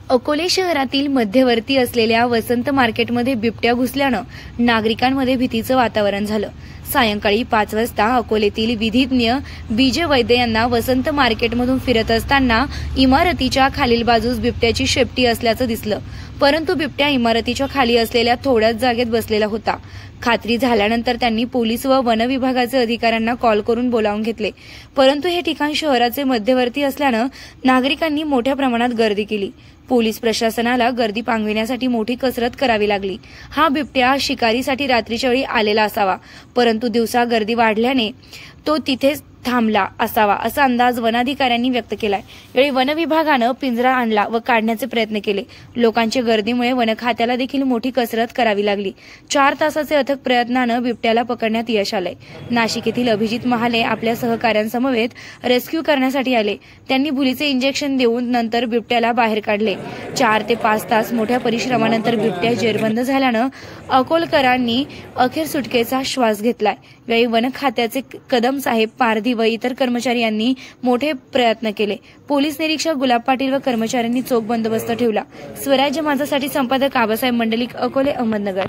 अकोले शहरातील मध्यवर्ती असलेल्या वसंत मार्केटमध्ये बिबट्या घुसल्यानं नागरिकांमध्ये भीतीचं वातावरण झालं। सायंकाळी 5 वाजता अकोलेतील विधिज्ञ बीजे वैद्य यांना वसंत मार्केटमधून फिरत असताना इमारतीच्या खालील बाजूस बिबट्याची शेपटी असल्याचं दिसलं, परंतु बिबट्या इमारतीच्या खाली असलेल्या थोड्याच जागेत बसलेला होता। खात्री झाल्यानंतर त्यांनी पोलीस व वन विभागाचे अधिकाऱ्यांना कॉल करून बोलावून घेतले, परंतु हे ठिकाण शहराचे मध्यवर्ती असल्यानं नागरिकांनी मोठ्या प्रमाणात गर्दी केली। पोलीस प्रशासनाला गर्दी पांगविण्यासाठी मोठी कसरत करावी लागली। हा बिबट्या शिकारीसाठी रात्रीच्या वेळी आलेला असावा, परंतु दिवसा गर्दी वाढल्याने तो तिथेच थांबला असावा असा अंदाज वनाधिकाऱ्यांनी व्यक्त केलाय। यावेळी वन विभागानं पिंजरा आणला व काढण्याचे प्रयत्न केले। लोकांच्या गर्दीमुळे वन खात्याला देखील मोठी कसरत करावी लागली। 4 तासाचे अथक प्रयत्नानं बिबट्याला पकडण्यात यश आलंय। नाशिक येथील अभिजित महाले आपल्या सहकाऱ्यांसमवेत रेस्क्यू करण्यासाठी आले। त्यांनी भुलीचे इंजेक्शन देऊन नंतर बिबट्याला बाहेर काढले। 4 ते 5 तास मोठ्या परिश्रमानंतर बिबट्या जेरबंद झाल्यानं अकोलकरांनी अखेर सुटकेचा श्वास घेतलाय। यावेळी वन खात्याचे कदम साहेब, पारधी व इतर कर्मचारी यांनी मोठे प्रयत्न केले। पोलीस निरीक्षक गुलाब पाटील व कर्मचाऱ्यांनी चोख बंदोबस्त ठेवला। स्वराज्य माझासाठी संपादक आबासाहेब मंडलिक, अकोले, अहमदनगर।